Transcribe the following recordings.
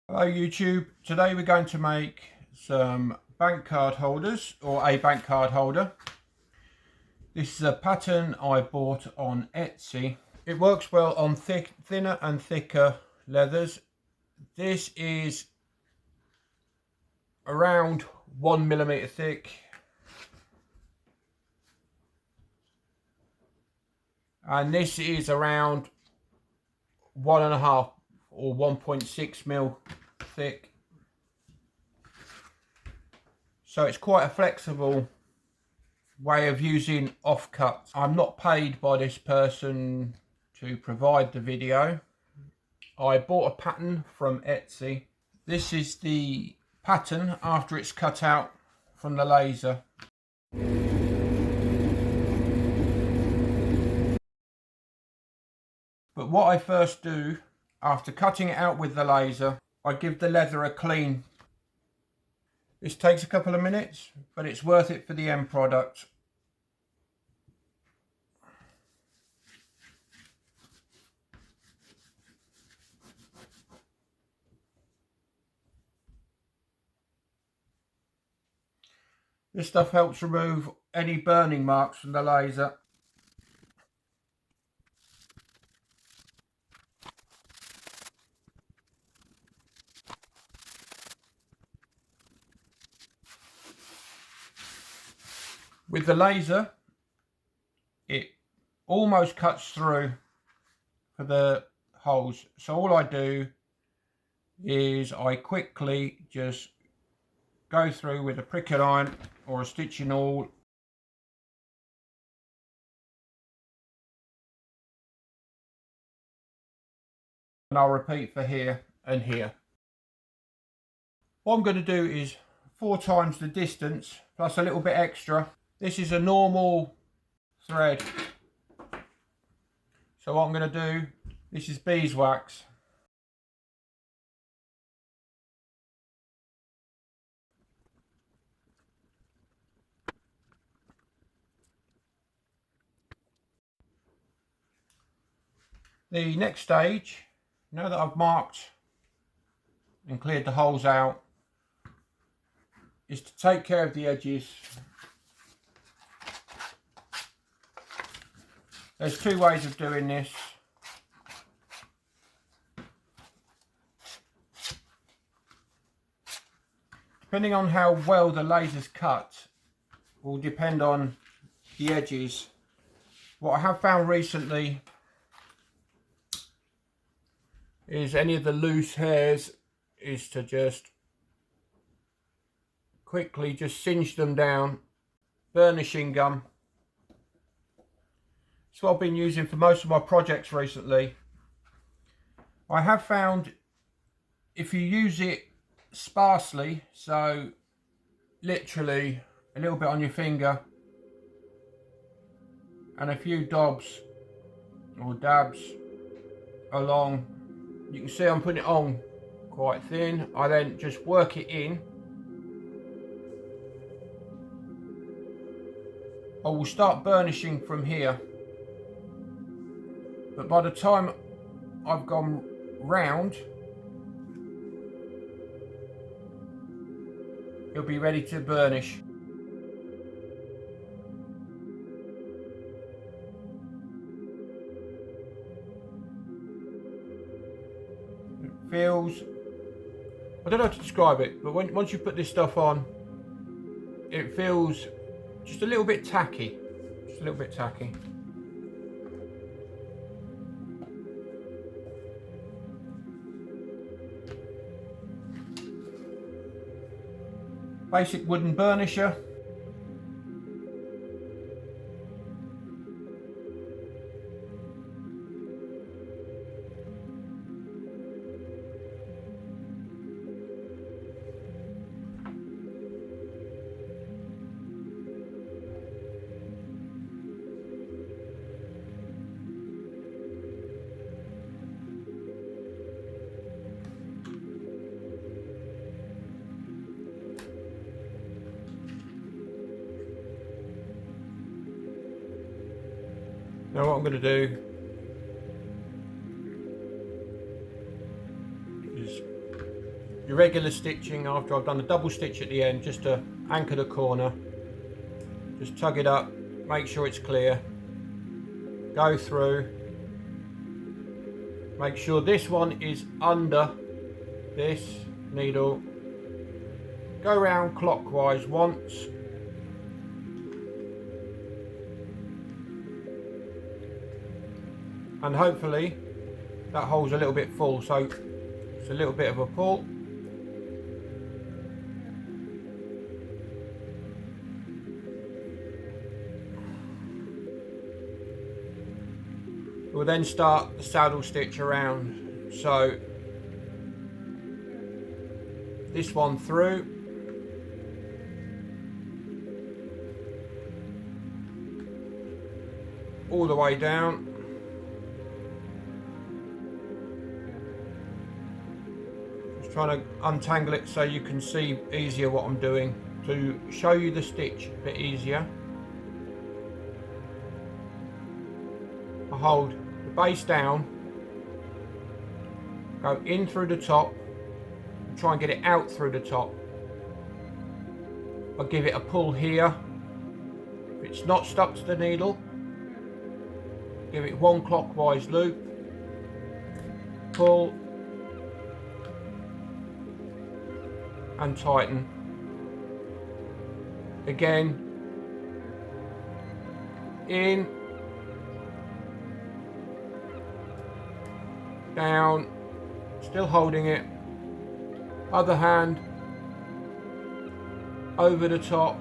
Hello YouTube, today we're going to make some bank card holders, or a bank card holder. This is a pattern I bought on Etsy. It works well on thinner and thicker leathers. This is around 1mm thick, and this is around 1.5 or 1.6mm thick. So it's quite a flexible way of using offcuts. I'm not paid by this person to provide the video. I bought a pattern from Etsy. This is the pattern after it's cut out from the laser. But what I first do, after cutting it out with the laser, I give the leather a clean. This takes a couple of minutes, but it's worth it for the end product. This stuff helps remove any burning marks from the laser. With the laser, it almost cuts through for the holes. So all I do is I quickly just go through with a prickle iron or a stitching awl. And I'll repeat for here and here. What I'm going to do is 4 times the distance plus a little bit extra. This is a normal thread. So what I'm going to do, this is beeswax. The next stage, now that I've marked and cleared the holes out, is to take care of the edges. There's 2 ways of doing this. Depending on how well the laser's cut will depend on the edges. What I have found recently is any of the loose hairs is to just quickly just singe them down. Burnishing gum. It's what I've been using for most of my projects recently. I have found if you use it sparsely, so literally a little bit on your finger and a few dobs or dabs along, you can see I'm putting it on quite thin. I then just work it in. I will start burnishing from here, but by the time I've gone round, it'll be ready to burnish. It feels, I don't know how to describe it, but once you put this stuff on, it feels just a little bit tacky. Just a little bit tacky. Basic wooden burnisher. Now what I'm going to do is your regular stitching after I've done a double stitch at the end, just to anchor the corner. Just tug it up, make sure it's clear, go through, make sure this one is under this needle, go round clockwise once, and hopefully that hole's a little bit full, so it's a little bit of a pull. We'll then start the saddle stitch around, so this one through, all the way down, just trying to untangle it so you can see easier what I'm doing, to show you the stitch a bit easier. I hold the base down, go in through the top, and try and get it out through the top. I'll give it a pull here. If it's not stuck to the needle, give it one clockwise loop, pull, and tighten. Again, in, down, still holding it, other hand over the top,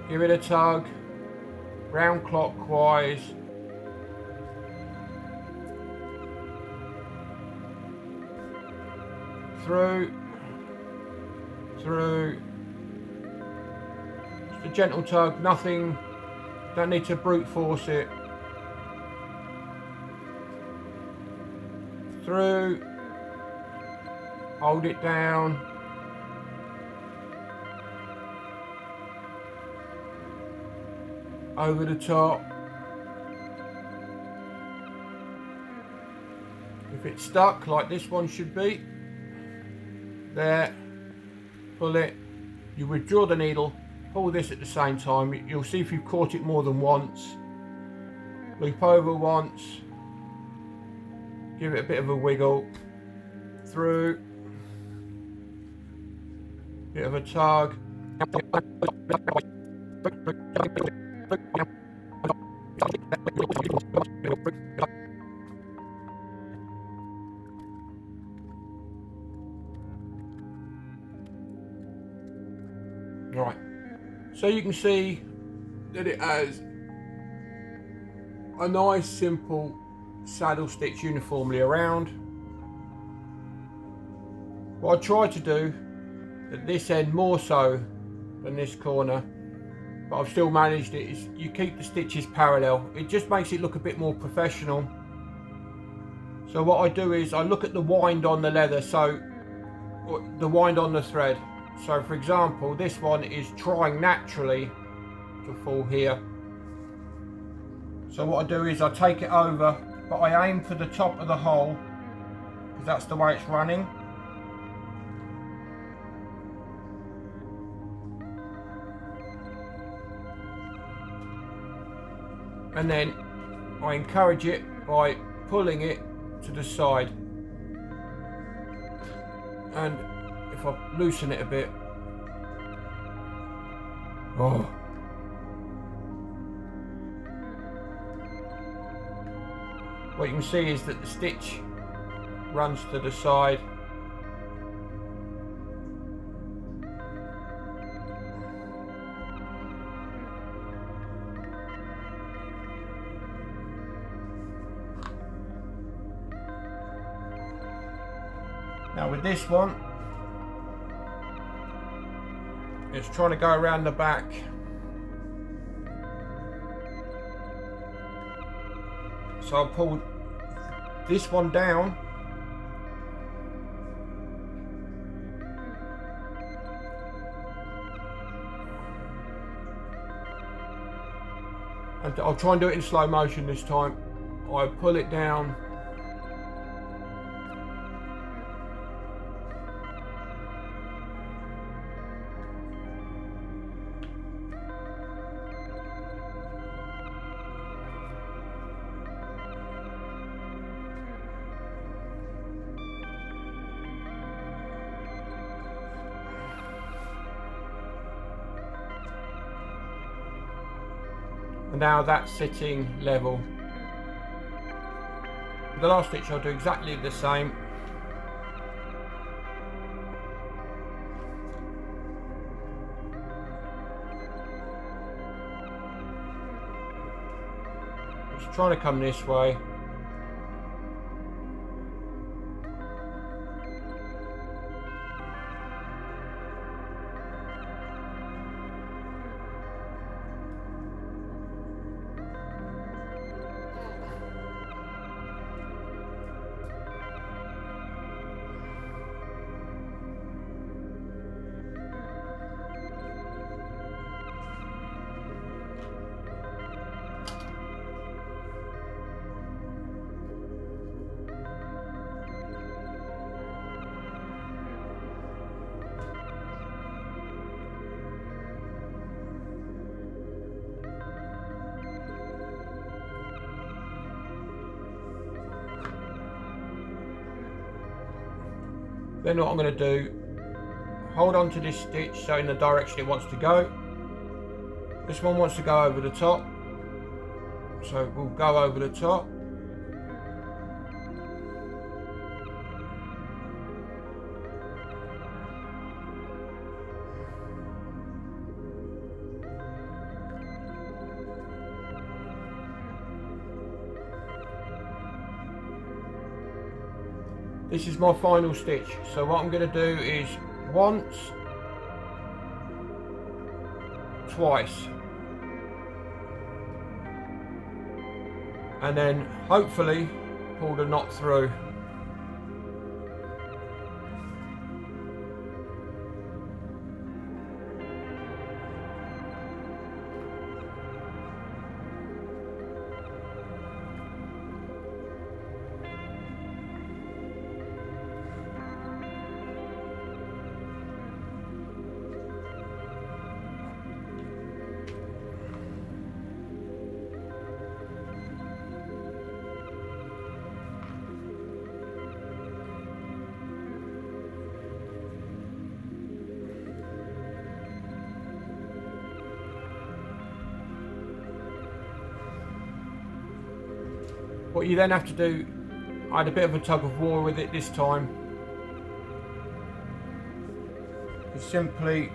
give it a tug, round clockwise, through, just a gentle tug, nothing, don't need to brute force it, through, hold it down, over the top. If it's stuck like this one should be, there, pull it, you withdraw the needle, pull this at the same time, you'll see if you've caught it more than once, loop over once, give it a bit of a wiggle, through, bit of a tug, right, so you can see that it has a nice simple saddle stitch uniformly around. What I try to do at this end more so than this corner, but I've still managed it, is you keep the stitches parallel. It just makes it look a bit more professional. So what I do is I look at the wind on the leather, so the wind on the thread. So for example, this one is trying naturally to fall here. So what I do is I take it over, but I aim for the top of the hole, because that's the way it's running. And then I encourage it by pulling it to the side. And if I loosen it a bit, oh, what you can see is that the stitch runs to the side. Now with this one, it's trying to go around the back. So I'll pull this one down, and I'll try and do it in slow motion this time. I pull it down, And now that's sitting level. The last stitch I'll do exactly the same. Just trying to come this way. Then what I'm going to do, hold on to this stitch so in the direction it wants to go. This one wants to go over the top, so we'll go over the top. This is my final stitch, so what I'm going to do is once, twice, and then hopefully pull the knot through. What you then have to do, I had a bit of a tug of war with it this time, is simply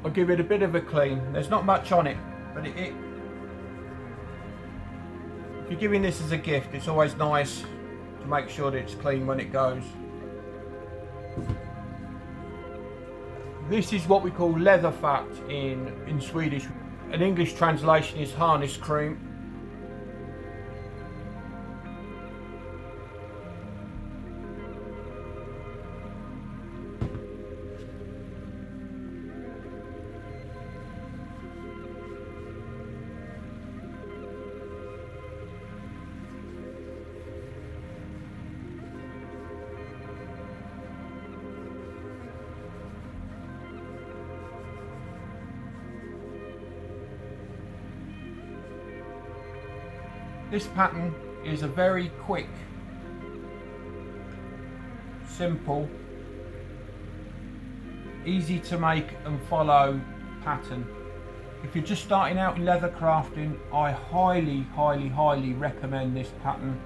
I'll give it a bit of a clean. There's not much on it, but if you're giving this as a gift, it's always nice to make sure that it's clean when it goes. This is what we call leathercrafting in Swedish. An English translation is harness cream. This pattern is a very quick, simple, easy to make and follow pattern. If you're just starting out in leather crafting, I highly recommend this pattern.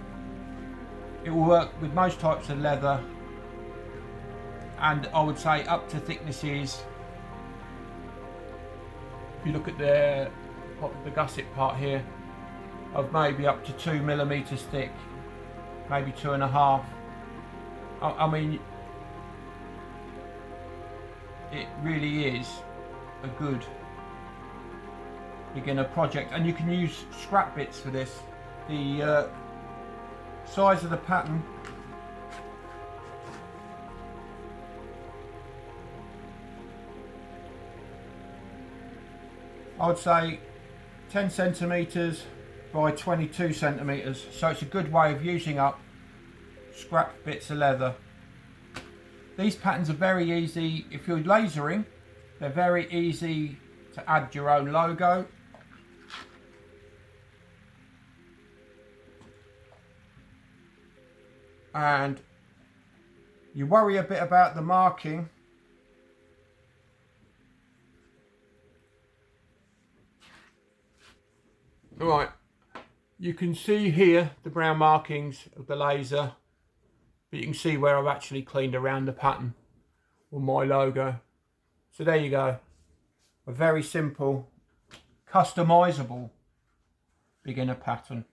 It will work with most types of leather, and I would say up to thicknesses. If you look at the gusset part here, of maybe up to 2 millimeters thick, maybe 2.5. I mean, it really is a good beginner project, and you can use scrap bits for this. The Size of the pattern. I would say 10 centimetres by 22 centimetres, so it's a good way of using up scrap bits of leather. These patterns are very easy. If you're lasering, they're very easy to add your own logo. And you worry a bit about the marking. Right, you can see here the brown markings of the laser, but you can see where I've actually cleaned around the pattern with my logo. So there you go, a very simple, customizable beginner pattern.